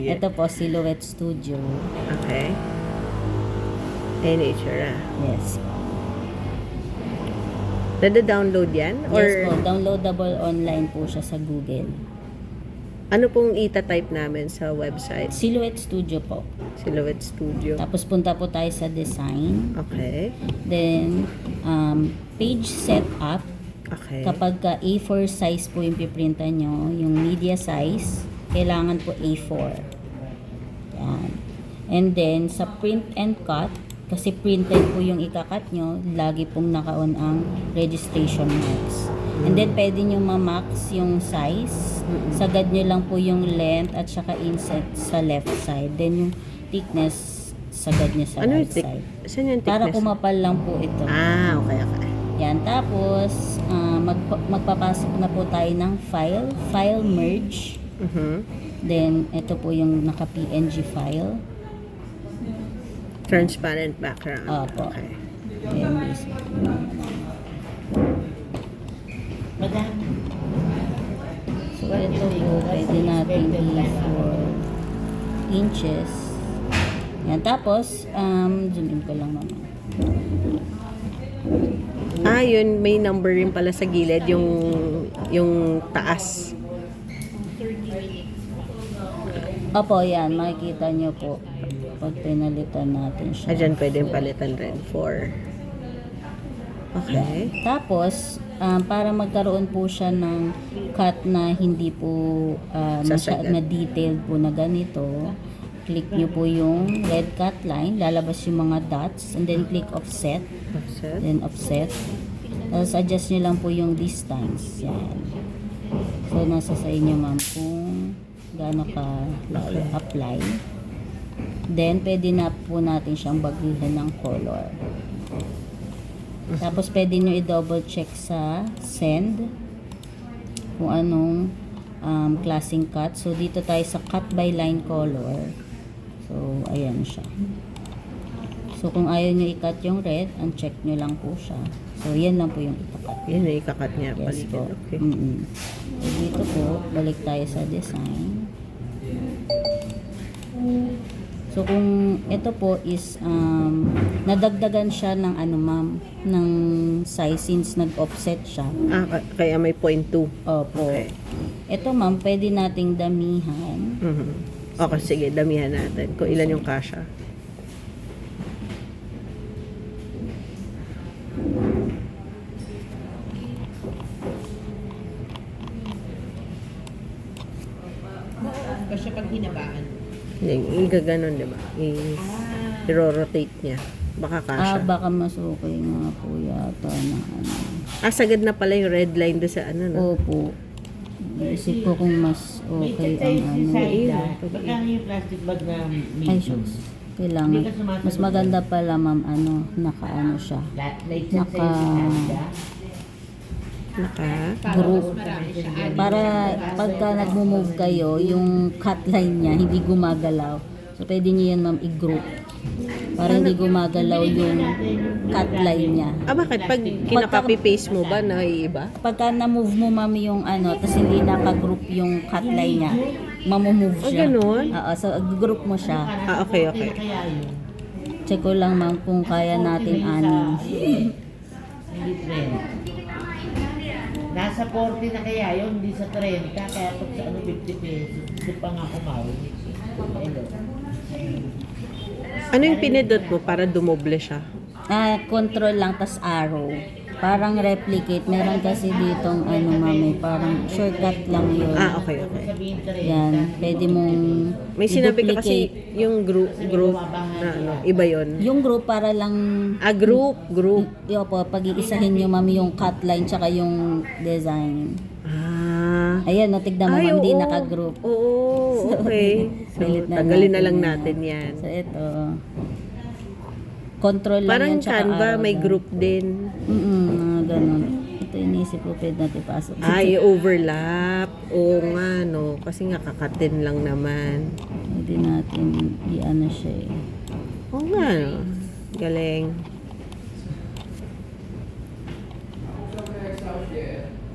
sige. Ito po, Silhouette Studio. Okay. Ayun yung itsura. Yes. Nada-download yan? Or Yes po, downloadable online po siya sa Google. ano pong ita-type namin sa website? Silhouette Studio po. Silhouette Studio. Tapos punta po tayo sa design. Okay. Then, page setup. Okay. Kapag A4 size po yung piprintan nyo, yung media size, kailangan po A4. Yan. And then, sa print and cut, kasi printed po yung ikakat nyo, lagi pong naka-on ang registration marks. And then, pwede nyo ma-max yung size. Sagad nyo lang po yung length at saka inset sa left side. Then, yung thickness, sagad nyo sa Ano right yung side. Saan yung Para thickness? kumapal lang po ito. Ah, okay, okay. Yan. Tapos, magpapasok na po tayo ng file merge. Then, ito po yung naka-PNG file. Transparent background. Opo. Okay. Ayan, basic. So, ito po, pwede natin i-4 inches. Yan. Tapos, zoom in ko lang naman. Ah, yun, may number rin pala sa gilid, yung taas. Opo, yan. Makikita nyo po pag pinalitan natin siya. Ah, dyan pwedeng palitan rin for... Okay. Tapos, para magkaroon po siya ng cut na hindi po Sasagad. na detailed po na ganito, click nyo po yung red cut line, lalabas yung mga dots, and then click offset, Offset. then offset. Tapos adjust nyo lang po yung distance. Yan. So, nasa sa inyo ma'am kung gaano ka apply. Then, pwede na po natin siyang baguhin ng color. Tapos, pwede nyo i-double check sa send kung anong klaseng cut. So, dito tayo sa cut by line color. So, ayan siya. So, kung ayaw nyo i-cut yung red, uncheck nyo lang po siya. So, yan lang po yung itakat. Yun na ikakat niya. Yes Paligid. po. Okay. So, dito po, balik tayo sa design. So, kung ito po is, nadagdagan siya ng ano ma'am, ng size since nag-offset siya. Ah, kaya may 0.2. Opo. Okay. Ito ma'am, pwede nating damihan. Okay, sige, damihan natin. Kung ilan yung kasha. Kasi pag hinabaan. Hindi, igaganon, di ba? I-rotate niya. Baka kasha. Baka masukay nga po yata na ano. Sagad na pala yung red line doon sa ano, no? Opo. Isip ko kung mas okay ang ano. Magkano yung plastic bag na Ay, medium? shucks. Kailangan. Mas maganda pala ma'am, ano, naka-ano siya. Naka... Group. Para pagka nagmo-move kayo, yung cut line niya, hindi gumagalaw. So, pwede niyo yan ma'am i-group. Para hindi gumagalaw yung cut line niya. Bakit? Pag kinaka-copy-paste mo ba, naiiba? Pagka na-move mo ma'am yung ano, tapos hindi naka-group yung cut line niya, mamumove siya. Ganun? Oo, so group mo siya. Okay, okay. Check ko lang ma'am kung kaya natin anin. Hindi trend. Nasa 40 na kaya yun, hindi sa 30. Kaya pag sa ano, 50 pesos, hindi pa nga kumawi. Hello. Ano yung pinindot mo para dumoble siya? Control lang, tas arrow. Parang replicate. Meron kasi ditong ano mami, parang shortcut lang yun. Okay, okay. Sabihin 30. Yan, pwede mong May sinabi ka kasi i-duplicate. yung group na ano, iba yon. Yung group para lang, Group. yun po, pag-iisahin nyo mami yung cut line tsaka yung design. Ayan, natignan mo ma'am, di naka-group. Oo, okay. So, Pilit na tanggalin na natin lang yan. natin yan. So, ito. Control lang Parang yan, tsaka Canva, arrow may lang. group din. Mga ganun. Ito inisip ko, pwede natin pasok. I-overlap. Oo nga, no. Kasi nga kakatin lang naman. Pwede natin i-ano siya eh. Oo nga, no. Galing.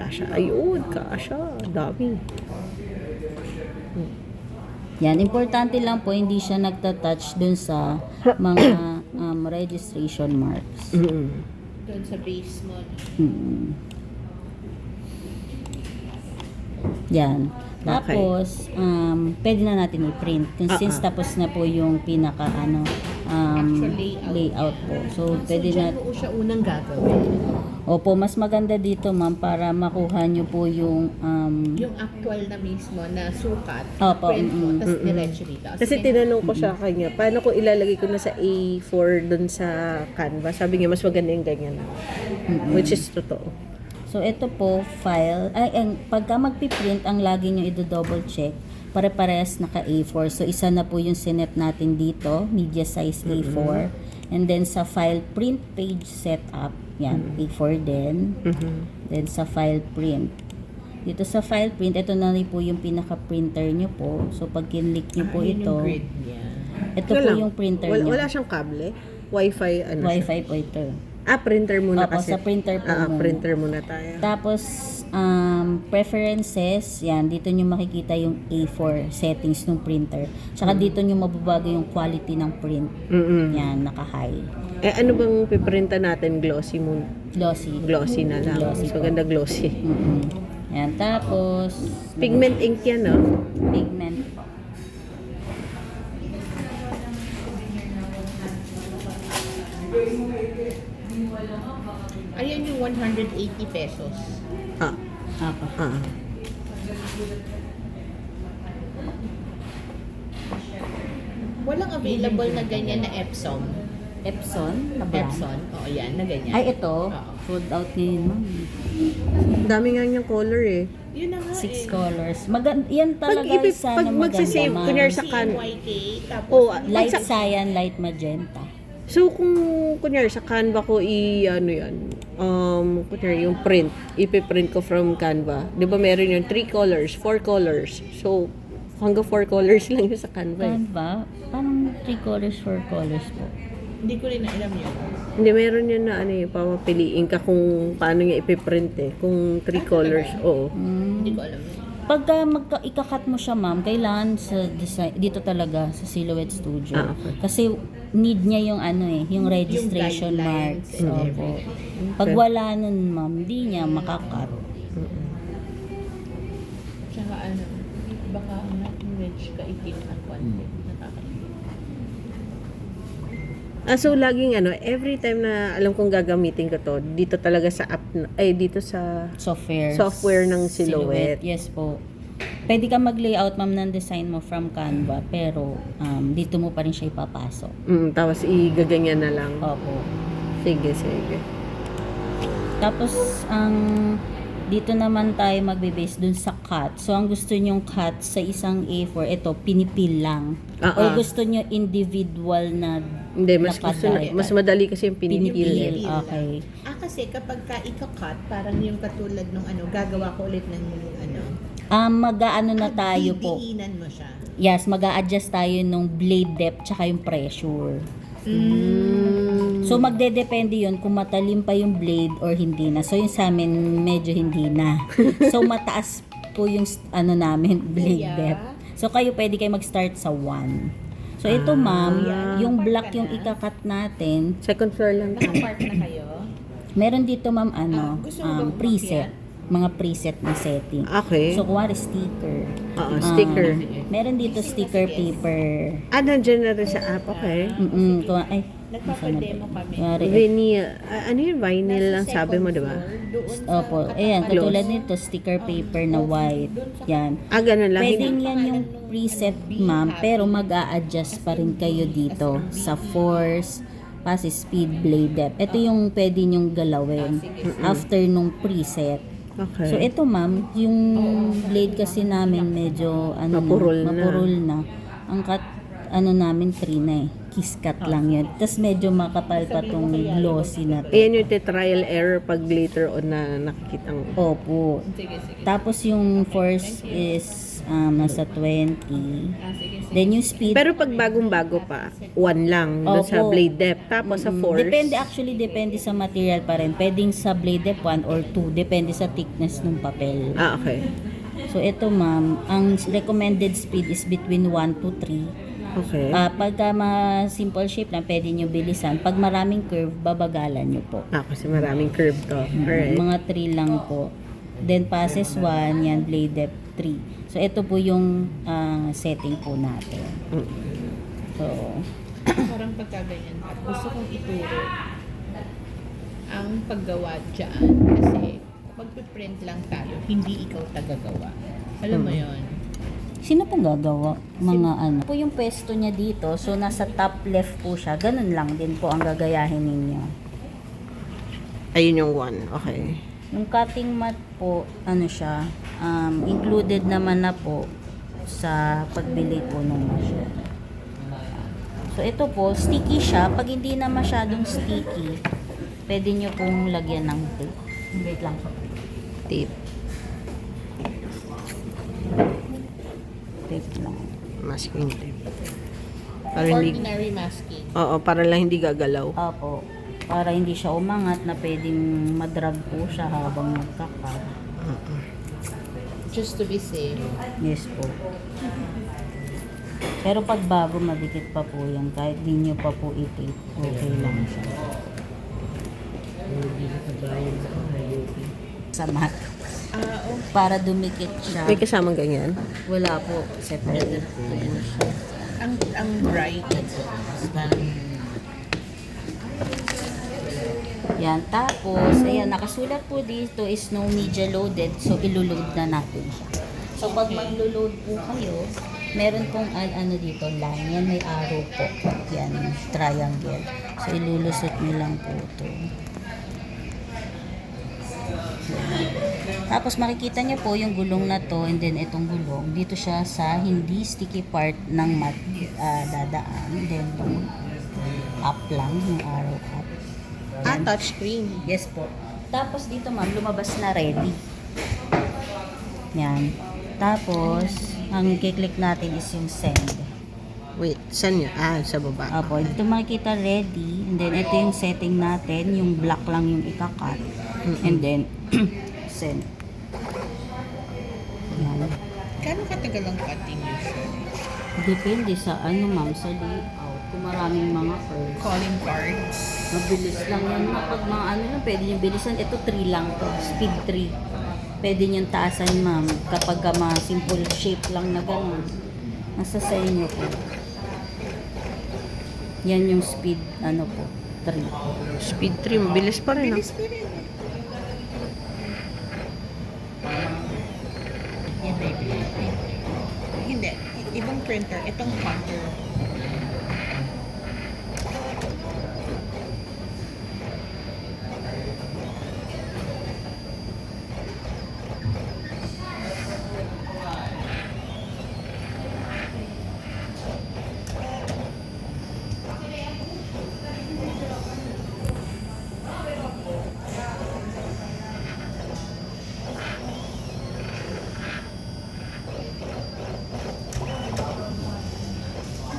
Kasha. Ayun, kasha. Dami. Yan, importante lang po, hindi siya nagtatouch dun sa mga registration marks. Doon sa base mo. Yan. Tapos, pwede na natin i-print. Since tapos na po yung pinaka, Actual layout po. So, pwede na, mo siya unang gagawin. opo, mas maganda dito, ma'am, para makuha nyo po yung, Yung actual na mismo na sukat, Opo, print mo, tapos diretso dito. Kasi tinanong ko siya kanya, paano ko ilalagay ko na sa A4 dun sa Canva? Sabi niya, mas maganda yung ganyan. Which is totoo. so, ito po, file, pagka magpiprint, ang lagi nyo i-double check, pare-parehas naka A4. So, isa na po yung sinet natin dito, media size A4. And then, sa file print page setup, yan, A4 din. Then, sa file print. Dito sa file print, ito na rin po yung pinaka-printer nyo po. So, pag kinlik nyo po ito, Yung grid niya. ito po yung printer nyo. Wala siyang kable? Wi-Fi, ano siya? Wi-Fi po ito. Printer muna Opo, kasi. sa printer po muna. Printer muna tayo. Tapos, preferences, yan, dito nyo makikita yung A4 settings ng printer. Tsaka dito nyo mababago yung quality ng print. Yan, naka-high. Ano bang piprinta natin? Glossy mo? Glossy. Glossy na lang. Glossy So, po. ganda glossy. Yan, tapos, Pigment ink yan, no? pigment po. Ayan yung 180 pesos. Apo. Walang available na ganyan na Epson. Epson? Na brand? Epson? Oo, yan, na ganyan. Ay, ito. Oo. Sold out ngayon, ma'am. Dami nga niyang color eh. Yun na nga 6 colors. Yan talaga sana pag maganda, magsisave, ma'am. kunyari sa can. CMYK, tapos Oh, Light cyan, light magenta. So, kung kunyari sa Canva ko ano yan, kunyari yung print, ipiprint ko from Canva. Di ba meron yung 3 colors, 4 colors. So, hanggang 4 colors lang yung sa Canva eh. Canva? Parang 3 colors, 4 colors po. hindi ko rin alam yun. Hindi, meron yun na ano eh, papapiliin ka kung paano niya ipiprint eh. Kung 3 colors, oo. Hindi ko alam yun. Pagka ikakat mo siya, ma'am, kailangan sa design, dito talaga sa Silhouette Studio. Okay. Kasi need niya yung yung registration Yung marks. guidelines and Opo. everything. Pag wala nun, ma'am, hindi niya makakat. Tsaka baka medyo kaitim ang konti. Nakakaitim. So laging every time na alam kong gagamitin ko to, dito talaga sa app, dito sa Software ng Silhouette. Yes po. Pwede ka mag-layout, ma'am, ng design mo from Canva, pero dito mo pa rin siya ipapasok. Tapos igaganyan na lang. Opo. Sige, sige. Tapos, dito naman tayo magbe-base dun sa cut. So, ang gusto nyong cut sa isang A4, ito, pinipil lang. Or gusto nyo individual na Hindi, mas nakadaya. mas madali kasi yung pinipil. Pinipil. Okay. Kasi kapag ka ika-cut, parang yung katulad nung gagawa ko ulit ng Mag-aano na tayo po. didiinan mo siya. Yes, mag-a-adjust tayo nung blade depth tsaka yung pressure. So, magdedepende yun kung matalim pa yung blade or hindi na. So, yung sa amin, medyo hindi na. So, mataas po yung namin, blade depth. So, kayo pwede kayo mag-start sa 1. So, ito ma'am, yung block yung ikakat natin. Second floor lang. Naka-part na kayo? Meron dito ma'am, gusto mo bang preset. Mga preset na setting. Okay. So, kuwari sticker. Sticker. Meron dito sticker paper. Nandiyan na rin sa app. Okay. Nagpapademo kami. Vinyl. Ano yung vinyl lang sabi mo, di ba? Opo. Ayan, katulad nito, sticker paper na white. Yan. Ganun lang. Pwedeng yan yung preset, ma'am, pero mag-a-adjust pa rin kayo dito sa force, pasi speed, blade depth. Ito yung pwede nyong galawin after nung preset. Okay. So, ito ma'am, yung blade kasi namin medyo Mapurol na. mapurol na. Ang cut, namin 3 na eh. Kiss cut lang yun. Tapos medyo makapal pa tong glossy na to. Ayan yung trial error pag later on na nakikita mo. Opo. Tapos yung force is nasa 20. Then yung speed. Pero pag bagong-bago pa, 1 lang doon sa Opo. blade depth. Tapos sa force. Depende sa material pa rin. Pwedeng sa blade depth 1 or 2. Depende sa thickness ng papel. Okay. So, ito ma'am, ang recommended speed is between 1 to 3. Okay. Pagka simple shape lang, pwede nyo bilisan. Pag maraming curve, babagalan nyo po. Kasi maraming curve to. Alright. Mga 3 lang po. Then passes 1, yan blade depth 3. So ito po yung setting po natin. So Parang pagkaganyan, gusto kong ituro ang paggawa dyan kasi magpiprint lang tayo, hindi ikaw tagagawa. Alam mo yon. sino po gagawa? Mga ano? Po yung pwesto niya dito, so nasa top left po siya. Ganun lang din po ang gagayahin ninyo. Ayun yung one. Okay. Yung cutting mat po, ano siya, included naman na po sa pagbili po ng machine. So ito po, sticky siya. Pag hindi na masyadong sticky, pwede nyo pong lagyan ng tape. Wait lang po. Tape. Tape lang. Masking tape. Para hindi, Ordinary masking. oo, para lang hindi gagalaw. Opo. Para hindi siya umangat na pwedeng madrag po siya habang nagkakat. Just to be safe. Yes po. Pero pag bago, madikit pa po yan. Kahit di nyo pa po i-tape, okay lang siya. Hindi na kabayan sa IoT. Sa mat. Para dumikit siya. May kasamang ganyan? Wala po. Separate po yan siya. Ang bright. Parang Yan. Tapos, ayan, nakasulat po dito is no media loaded. So, iluluload na natin siya. So, pag mag-load po kayo, meron pong ano dito, line. Yan, may arrow po. Yan, triangle. So, ilulusot nyo lang po ito. Tapos, makikita nyo po yung gulong na to and then itong gulong. Dito siya sa hindi sticky part ng mat dadaan. Then, yung up lang, yung arrow up. Touchscreen. Yes po. Tapos dito ma'am, lumabas na ready. Yan. Tapos, ang kiklik natin is yung send. Wait, saan yun? Sa baba. Apo, dito makikita ready. And then, ito yung setting natin. Yung black lang yung ikakat. And then, send. Yan. Kano katagal ang cutting usually? Depende sa ano ma'am, sa layout. Kung maraming mga curves. Calling cards. Mabilis lang yan. Pag mga ano lang, pwede nyo bilisan. Ito 3 lang to. Speed 3. Pwede nyo taasan ma'am. Kapag mga simple shape lang na gano'n. Nasa sa inyo po. Yan yung speed, ano po, 3. Speed 3, mabilis pa rin. Bilis pa rin. Yan na yung hindi. Ibang printer. Itong cutter.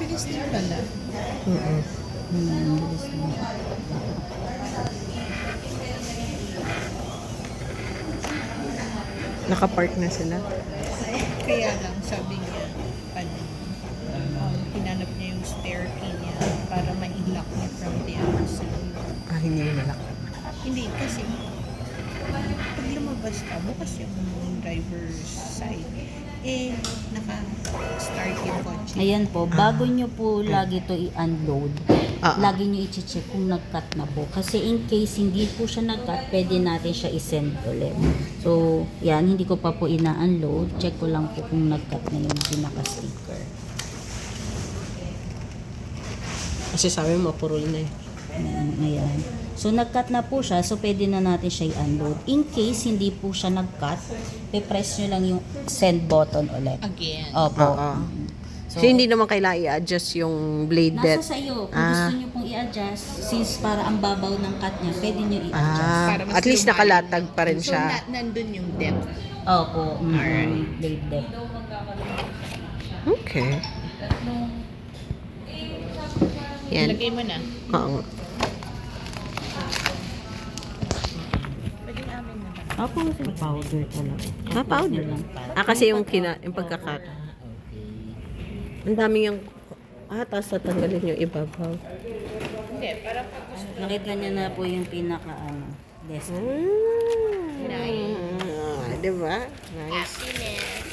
Bilis din pala. Bilis lang. Nakapark na sila. Kaya lang, sabi niya, hinanap niya yung spare key niya para ma-lock niya from the outside. Hindi na nalak. Hindi, kasi pag lumabas ka, bukas yung driver's side, naka-start yung kotse. Ayan po, bago nyo po lagi to i-unload, lagi nyo i-check kung nag-cut na po. Kasi in case hindi po siya nag-cut, pwede natin siya i-send ulit. So, yan, hindi ko pa po ina-unload. Check ko lang po kung nag-cut na yung pinaka-sticker. Kasi sabi mo, purol na eh. Ayan. So, nag-cut na po siya. So, pwede na natin siya i-unload. In case hindi po siya nag-cut, i-press nyo lang yung send button ulit. Again. Opo. Oo. So, hindi naman kailangan i-adjust yung blade Nasa depth. sa iyo. Kung gusto nyo pong i-adjust, since para ang babaw ng cut niya, pwede nyo i-adjust. Para mas At least lumalim. nakalatag pa rin So, siya. nandun yung depth. Opo. Alright. Blade depth. Okay. Yan. Ilagay mo na. Oo. Pwede amin na ba? Opo, sir. Powder talaga. Powder. Kasi yung yung pagkakat. Okay. Ang dami yung tapos tatanggalin yung ibabaw. Hindi, parang pag gusto Nakita niya na po yung pinaka desk. Diba? Nice. happiness.